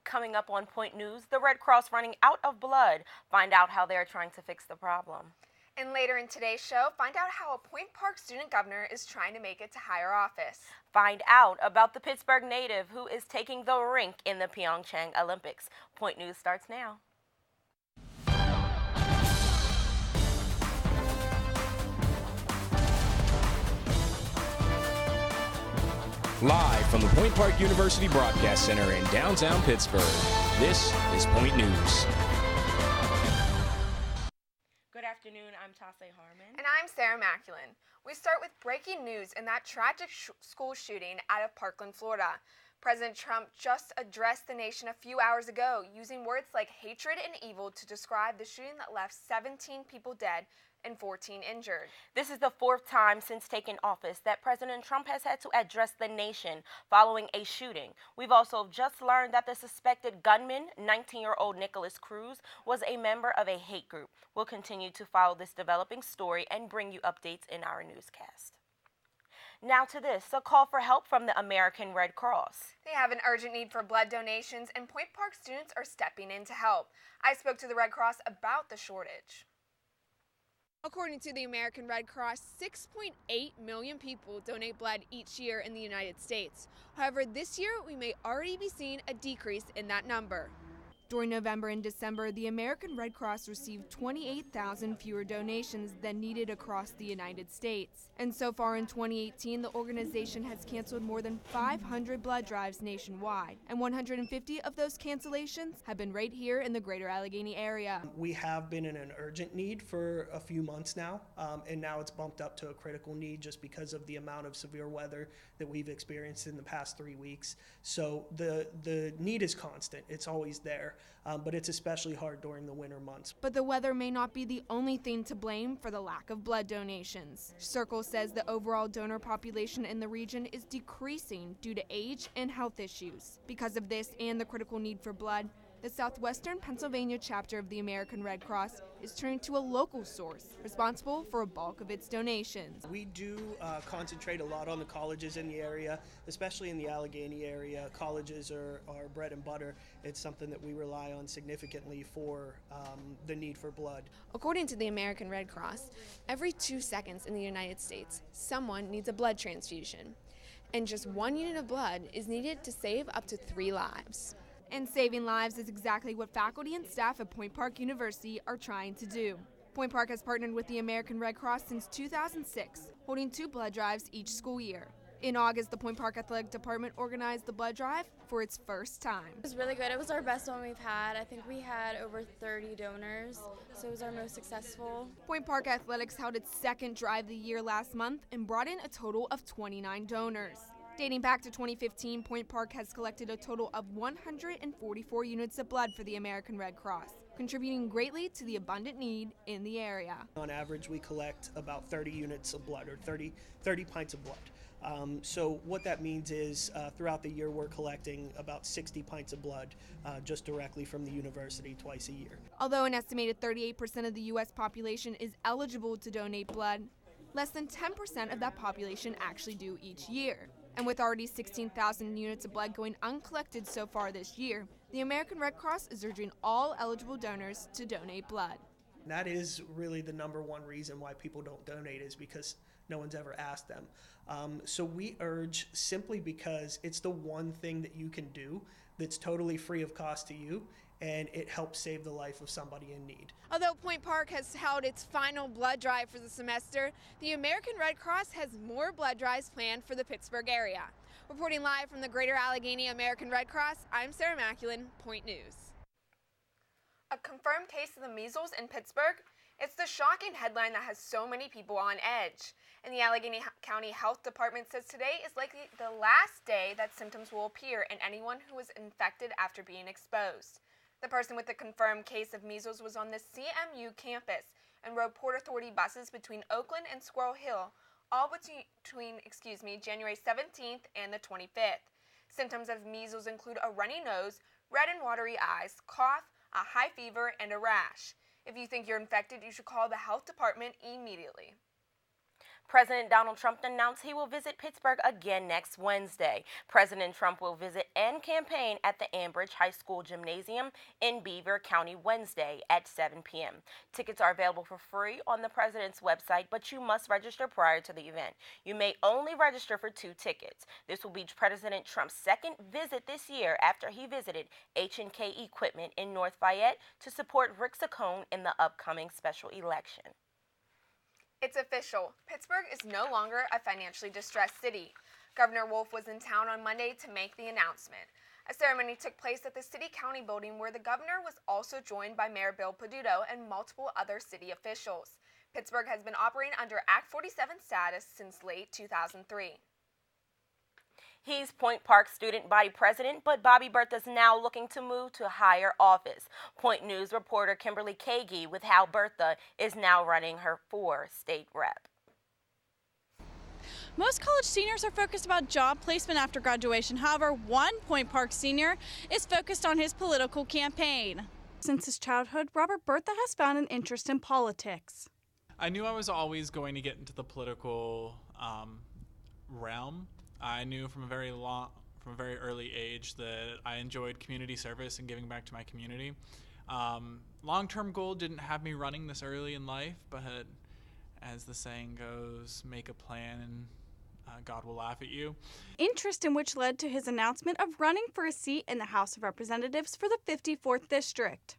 Coming up on Point News, the Red Cross running out of blood. Find out how they are trying to fix the problem. And later in today's show, find out how a Point Park student governor is trying to make it to higher office. Find out about the Pittsburgh native who is taking the rink in the Pyeongchang Olympics. Point News starts now. Live from the Point Park University Broadcast Center in downtown Pittsburgh, this is Point News. Good afternoon, I'm Tassie Harmon. And I'm Sarah Maculin. We start with breaking news in that tragic school shooting out of Parkland, Florida. President Trump just addressed the nation a few hours ago, using words like hatred and evil to describe the shooting that left 17 people dead and 14 injured. This is the fourth time since taking office that President Trump has had to address the nation following a shooting. We've also just learned that the suspected gunman, 19-year-old Nicholas Cruz, was a member of a hate group. We'll continue to follow this developing story and bring you updates in our newscast. Now to this, a call for help from the American Red Cross. They have an urgent need for blood donations, and Point Park students are stepping in to help. I spoke to the Red Cross about the shortage. According to the American Red Cross, 6.8 million people donate blood each year in the United States. However, this year we may already be seeing a decrease in that number. During November and December, the American Red Cross received 28,000 fewer donations than needed across the United States. And so far in 2018, the organization has canceled more than 500 blood drives nationwide. And 150 of those cancellations have been right here in the greater Allegheny area. We have been in an urgent need for a few months now, and now it's bumped up to a critical need just because of the amount of severe weather that we've experienced in the past 3 weeks. So the need is constant. It's always there. But it's especially hard during the winter months. But the weather may not be the only thing to blame for the lack of blood donations. Circle says the overall donor population in the region is decreasing due to age and health issues. Because of this and the critical need for blood, the Southwestern Pennsylvania chapter of the American Red Cross is turning to a local source responsible for a bulk of its donations. We do concentrate a lot on the colleges in the area, especially in the Allegheny area. Colleges are our bread and butter. It's something that we rely on significantly for the need for blood. According to the American Red Cross, every 2 seconds in the United States, someone needs a blood transfusion. And just 1 unit of blood is needed to save up to 3 lives. And saving lives is exactly what faculty and staff at Point Park University are trying to do. Point Park has partnered with the American Red Cross since 2006, holding 2 blood drives each school year. In August, the Point Park Athletic Department organized the blood drive for its first time. It was really good. It was our best one we've had. I think we had over 30 donors, so it was our most successful. Point Park Athletics held its second drive of the year last month and brought in a total of 29 donors. Dating back to 2015, Point Park has collected a total of 144 units of blood for the American Red Cross, contributing greatly to the abundant need in the area. On average, we collect about 30 units of blood, or 30 pints of blood. So what that means is throughout the year we're collecting about 60 pints of blood just directly from the university twice a year. Although an estimated 38% of the U.S. population is eligible to donate blood, less than 10% of that population actually do each year. And with already 16,000 units of blood going uncollected so far this year, the American Red Cross is urging all eligible donors to donate blood. That is really the number one reason why people don't donate, is because no one's ever asked them. So we urge, simply because it's the one thing that you can do that's totally free of cost to you, and it helps save the life of somebody in need. Although Point Park has held its final blood drive for the semester, the American Red Cross has more blood drives planned for the Pittsburgh area. Reporting live from the Greater Allegheny American Red Cross, I'm Sarah Maculin, Point News. A confirmed case of the measles in Pittsburgh? It's the shocking headline that has so many people on edge. And the Allegheny County Health Department says today is likely the last day that symptoms will appear in anyone who was infected after being exposed. The person with the confirmed case of measles was on the CMU campus and rode Port Authority buses between Oakland and Squirrel Hill, all between January 17th and the 25th. Symptoms of measles include a runny nose, red and watery eyes, cough, a high fever, and a rash. If you think you're infected, you should call the health department immediately. President Donald Trump announced he will visit Pittsburgh again next Wednesday. President Trump will visit and campaign at the Ambridge High School Gymnasium in Beaver County Wednesday at 7 p.m. Tickets are available for free on the president's website, but you must register prior to the event. You may only register for 2 tickets. This will be President Trump's second visit this year after he visited H&K Equipment in North Fayette to support Rick Saccone in the upcoming special election. It's official. Pittsburgh is no longer a financially distressed city. Governor Wolf was in town on Monday to make the announcement. A ceremony took place at the City County building where the governor was also joined by Mayor Bill Peduto and multiple other city officials. Pittsburgh has been operating under Act 47 status since late 2003. He's Point Park student body president, but Bobby Bertha is now looking to move to higher office. Point News reporter Kimberly Kagi with how Bertha is now running her for state rep. Most college seniors are focused about job placement after graduation. However, one Point Park senior is focused on his political campaign. Since his childhood, Robert Bertha has found an interest in politics. I knew I was always going to get into the political realm. I knew from a very early age that I enjoyed community service and giving back to my community. Long-term goal didn't have me running this early in life, but as the saying goes, make a plan and God will laugh at you. Interest in which led to his announcement of running for a seat in the House of Representatives for the 54th District.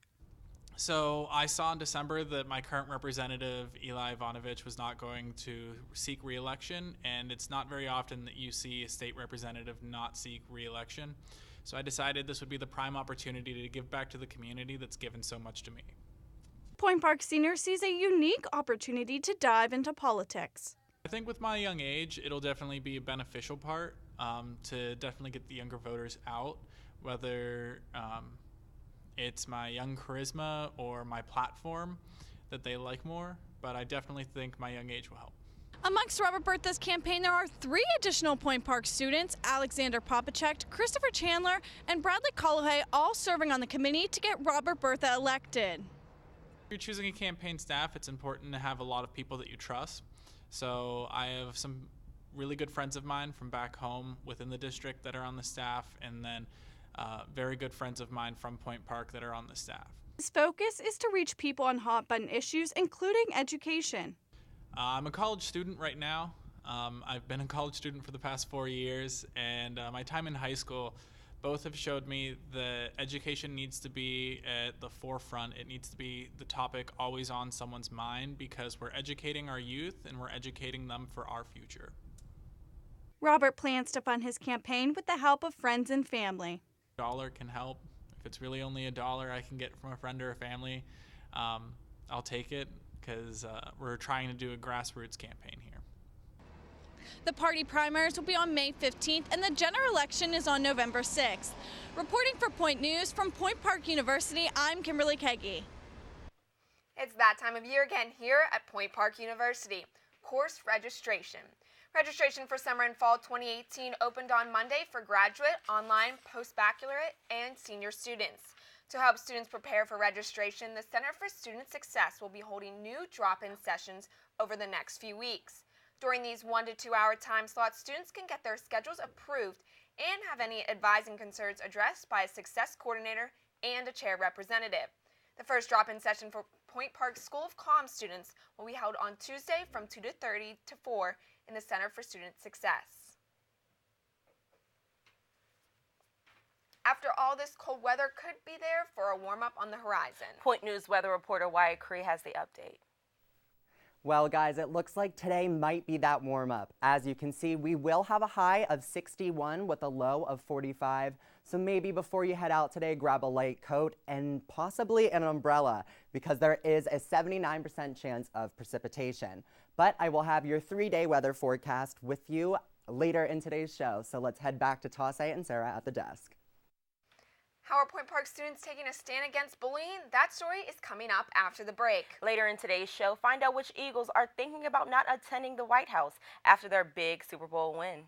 So I saw in December that my current representative, Eli Ivanovich, was not going to seek re-election, and it's not very often that you see a state representative not seek re-election. So I decided this would be the prime opportunity to give back to the community that's given so much to me. Point Park Senior sees a unique opportunity to dive into politics. I think with my young age, it'll definitely be a beneficial part to definitely get the younger voters out, whether it's my young charisma or my platform that they like more, but I definitely think my young age will help. Amongst Robert Bertha's campaign, there are 3 additional Point Park students, Alexander Popacek, Christopher Chandler, and Bradley Colohay, all serving on the committee to get Robert Bertha elected. If you're choosing a campaign staff, it's important to have a lot of people that you trust. So I have some really good friends of mine from back home within the district that are on the staff, and then very good friends of mine from Point Park that are on the staff. His focus is to reach people on hot-button issues, including education. I'm a college student right now. I've been a college student for the past 4 years, and my time in high school both have showed me that education needs to be at the forefront. It needs to be the topic always on someone's mind, because we're educating our youth and we're educating them for our future. Robert plans to fund his campaign with the help of friends and family. $1 can help. If it's really only $1 I can get from a friend or a family, I'll take it, because we're trying to do a grassroots campaign here. The party primaries will be on May 15th and the general election is on November 6th. Reporting for Point News from Point Park University, I'm Kimberly Kagi. It's that time of year again here at Point Park University. Course registration. Registration for summer and fall 2018 opened on Monday for graduate, online, post-baccalaureate, and senior students. To help students prepare for registration, the Center for Student Success will be holding new drop-in sessions over the next few weeks. During these 1 to 2 hour time slots, students can get their schedules approved and have any advising concerns addressed by a success coordinator and a chair representative. The first drop-in session for Point Park School of Comm students will be held on Tuesday from 2:30 to 4 in the Center for Student Success. After all, this cold weather could be there for a warm-up on the horizon. Point News weather reporter Wyatt Cree has the update. Well, guys, it looks like today might be that warm-up. As you can see, we will have a high of 61 with a low of 45. So maybe before you head out today, grab a light coat and possibly an umbrella, because there is a 79% chance of precipitation. But I will have your 3-day weather forecast with you later in today's show. So let's head back to Tassay and Sarah at the desk. How are Point Park students taking a stand against bullying? That story is coming up after the break. Later in today's show, find out which Eagles are thinking about not attending the White House after their big Super Bowl win.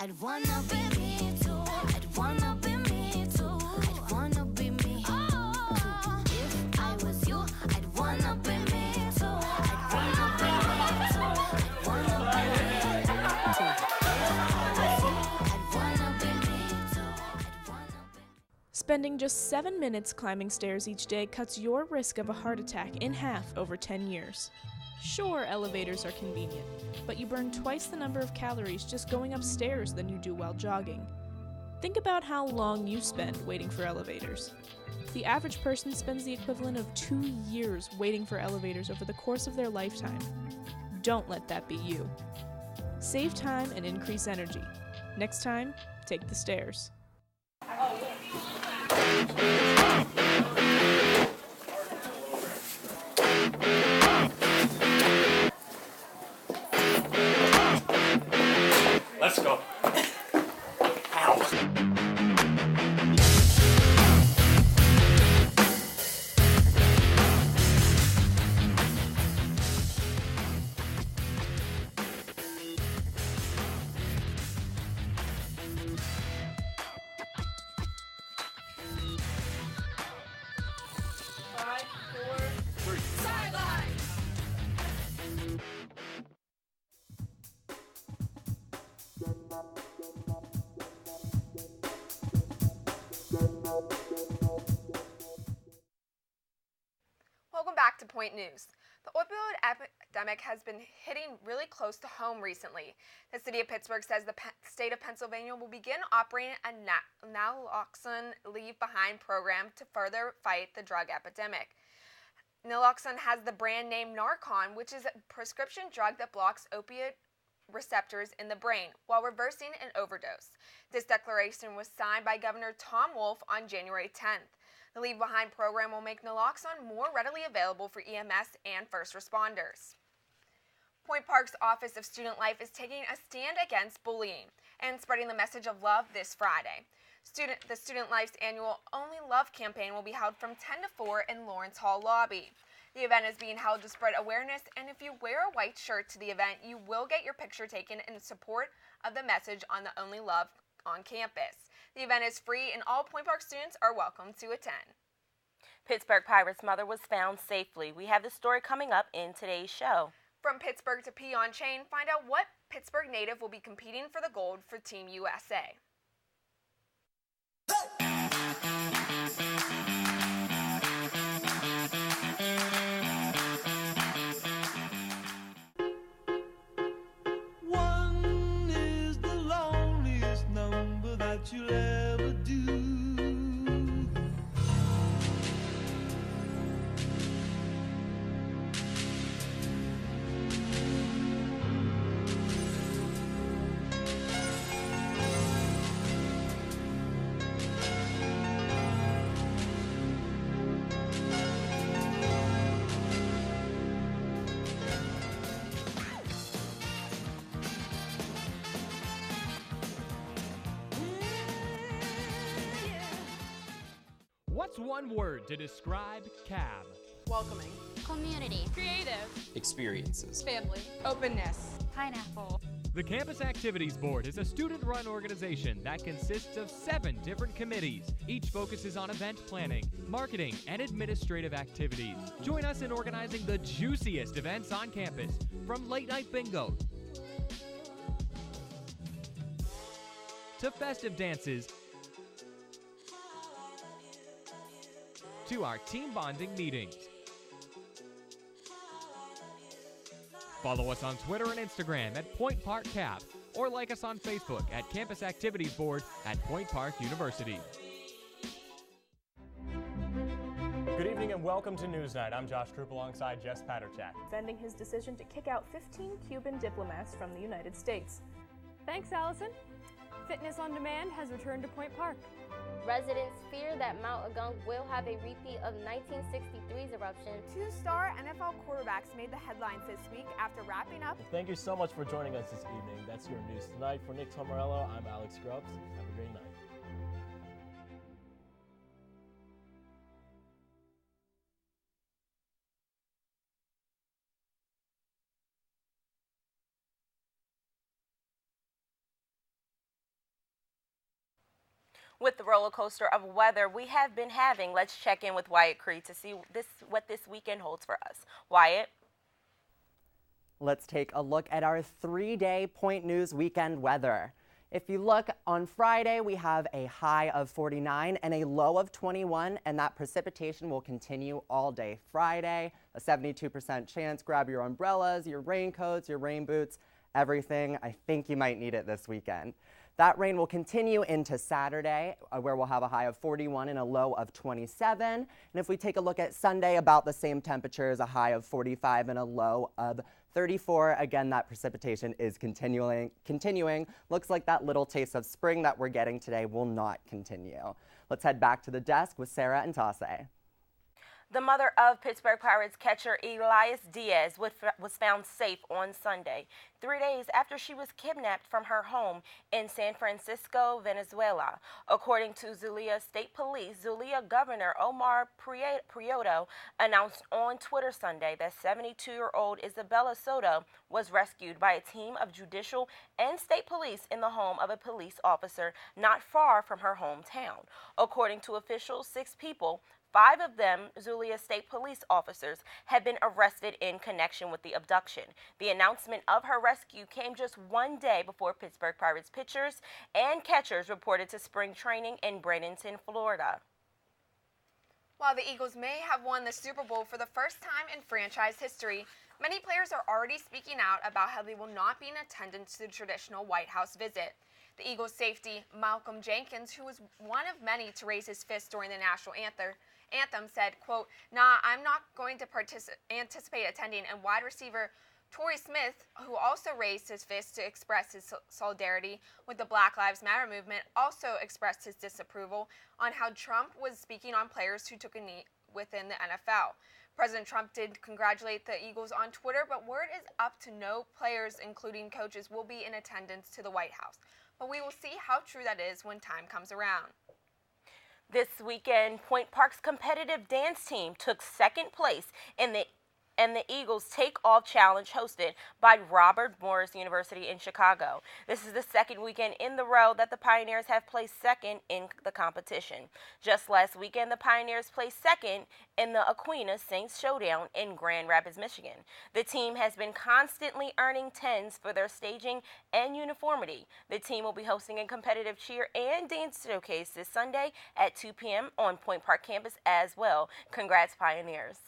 I'd wanna be me too. I'd wanna be me too. I'd wanna be me too. If I was you, I'd wanna be me too. I'd wanna be me too. I'd wanna be me too. I'd wanna be me too. I'd wanna be. Spending just 7 minutes climbing stairs each day cuts your risk of a heart attack in half over 10 years. Sure, elevators are convenient, but you burn twice the number of calories just going upstairs than you do while jogging. Think about how long you spend waiting for elevators. The average person spends the equivalent of 2 years waiting for elevators over the course of their lifetime. Don't let that be you. Save time and increase energy. Next time, take the stairs. Let's go. Welcome back to Point News. The opioid epidemic has been hitting really close to home recently. The city of Pittsburgh says the state of Pennsylvania will begin operating a naloxone leave-behind program to further fight the drug epidemic. Naloxone has the brand name Narcan, which is a prescription drug that blocks opioid receptors in the brain while reversing an overdose. This declaration was signed by Governor Tom Wolf on January 10th. The Leave Behind program will make naloxone more readily available for EMS and first responders. Point Park's Office of Student Life is taking a stand against bullying and spreading the message of love this Friday. The Student Life's annual Only Love campaign will be held from 10 to 4 in Lawrence Hall lobby. The event is being held to spread awareness, and if you wear a white shirt to the event, you will get your picture taken in support of the message on the Only Love on campus. The event is free, and all Point Park students are welcome to attend. Pittsburgh Pirates' mother was found safely. We have the story coming up in today's show. From Pittsburgh to Peon Chain, find out what Pittsburgh native will be competing for the gold for Team USA. One is the loneliest number that you'll ever do. What's one word to describe CAB? Welcoming. Community. Creative. Experiences. Family. Openness. Pineapple. The Campus Activities Board is a student-run organization that consists of 7 different committees. Each focuses on event planning, marketing, and administrative activities. Join us in organizing the juiciest events on campus, from late-night bingo to festive dances to our team bonding meetings. Follow us on Twitter and Instagram at Point Park Cap, or like us on Facebook at Campus Activities Board at Point Park University. Good evening and welcome to Newsnight. I'm Josh Troop alongside Jess Paterchak. Defending his decision to kick out 15 Cuban diplomats from the United States. Thanks, Allison. Fitness on Demand has returned to Point Park. Residents fear that Mount Agung will have a repeat of 1963's eruption. 2-star NFL quarterbacks made the headlines this week after wrapping up. Thank you so much for joining us this evening. That's your news tonight. For Nick Tomarello, I'm Alex Grubbs. Have a great night. With the roller coaster of weather we have been having, let's check in with Wyatt Creed to see what this weekend holds for us. Wyatt? Let's take a look at our 3-day Point News weekend weather. If you look on Friday, we have a high of 49 and a low of 21, and that precipitation will continue all day Friday. A 72% chance. Grab your umbrellas, your raincoats, your rain boots, everything. I think you might need it this weekend. That rain will continue into Saturday, where we'll have a high of 41 and a low of 27. And if we take a look at Sunday, about the same temperatures, a high of 45 and a low of 34. Again, that precipitation is continuing. Looks like that little taste of spring that we're getting today will not continue. Let's head back to the desk with Sarah and Tase. The mother of Pittsburgh Pirates catcher Elias Diaz was found safe on Sunday, 3 days after she was kidnapped from her home in San Francisco, Venezuela. According to Zulia State Police, Zulia Governor Omar Prieto announced on Twitter Sunday that 72-year-old Isabella Soto was rescued by a team of judicial and state police in the home of a police officer not far from her hometown. According to officials, 6 people, 5 of them, Zulia State Police officers, had been arrested in connection with the abduction. The announcement of her rescue came just 1 day before Pittsburgh Pirates pitchers and catchers reported to spring training in Bradenton, Florida. While the Eagles may have won the Super Bowl for the first time in franchise history, many players are already speaking out about how they will not be in attendance to the traditional White House visit. The Eagles safety, Malcolm Jenkins, who was one of many to raise his fist during the national anthem, said, quote, "Nah, I'm not going to anticipate attending," and wide receiver Torrey Smith, who also raised his fist to express his solidarity with the Black Lives Matter movement, also expressed his disapproval on how Trump was speaking on players who took a knee within the NFL. President Trump did congratulate the Eagles on Twitter, but word is up to no players, including coaches, will be in attendance to the White House. But we will see how true that is when time comes around. This weekend, Point Park's competitive dance team took second place in the Eagles Take Off Challenge hosted by Robert Morris University in Chicago. This is the second weekend in the row that the Pioneers have placed second in the competition. Just last weekend, the Pioneers placed second in the Aquinas Saints Showdown in Grand Rapids, Michigan. The team has been constantly earning 10s for their staging and uniformity. The team will be hosting a competitive cheer and dance showcase this Sunday at 2 p.m. on Point Park campus as well. Congrats, Pioneers.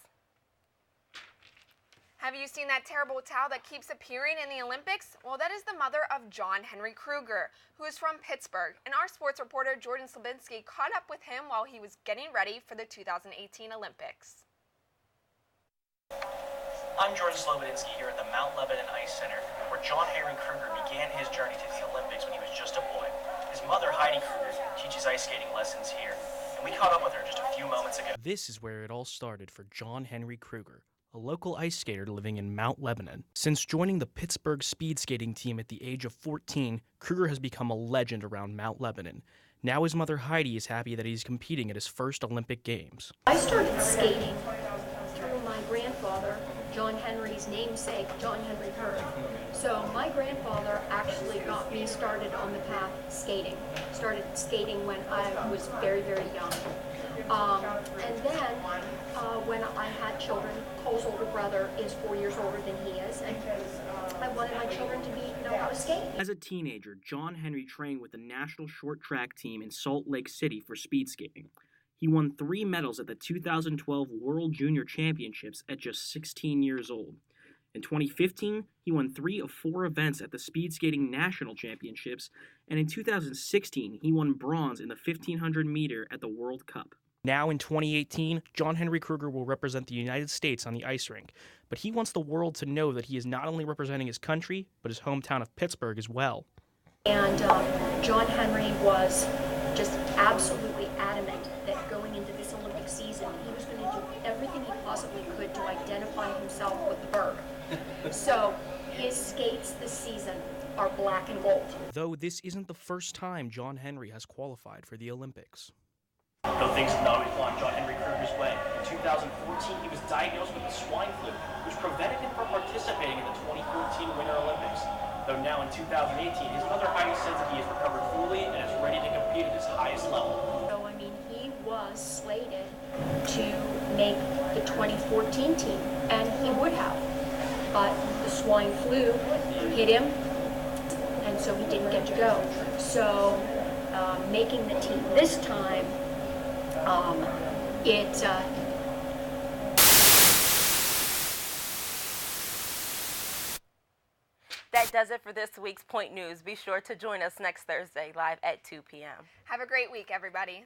Have you seen that terrible towel that keeps appearing in the Olympics? Well, that is the mother of John Henry Kruger, who is from Pittsburgh, and our sports reporter Jordan Slabinski caught up with him while he was getting ready for the 2018 Olympics. I'm Jordan Slabinski here at the Mount Lebanon Ice Center, where John Henry Kruger began his journey to the Olympics when he was just a boy. His mother, Heidi Kruger, teaches ice skating lessons here, and we caught up with her just a few moments ago. This is where it all started for John Henry Kruger, a local ice skater living in Mount Lebanon. Since joining the Pittsburgh speed skating team at the age of 14, Kruger has become a legend around Mount Lebanon. Now his mother Heidi is happy that he's competing at his first Olympic Games. I started skating through my grandfather, John Henry's namesake, John Henry Kruger. So my grandfather actually got me started on the path skating. Started skating when I was very, very young. And then when I had children, Cole's older brother is 4 years older than he is, and I wanted my children to know how to skate. As a teenager, John Henry trained with the national short track team in Salt Lake City for speed skating. He won 3 medals at the 2012 World Junior Championships at just 16 years old. In 2015, he won 3 of 4 events at the Speed Skating National Championships, and in 2016, he won bronze in the 1500 meter at the World Cup. Now in 2018, John Henry Kruger will represent the United States on the ice rink, but he wants the world to know that he is not only representing his country, but his hometown of Pittsburgh as well. And John Henry was just absolutely adamant that going into this Olympic season, he was going to do everything he possibly could to identify himself with the bird. So his skates this season are black and gold. Though this isn't the first time John Henry has qualified for the Olympics. Though things have not always gone John Henry Kruger's way. In 2014, he was diagnosed with the swine flu, which prevented him from participating in the 2014 Winter Olympics. though now in 2018, his mother Heidi says that he has recovered fully and is ready to compete at his highest level. So, I mean, he was slated to make the 2014 team, and he would have, but the swine flu hit him, and so he didn't get to go. So, making the team this time, That does it for this week's Point News. Be sure to join us next Thursday live at 2 p.m. Have a great week, everybody.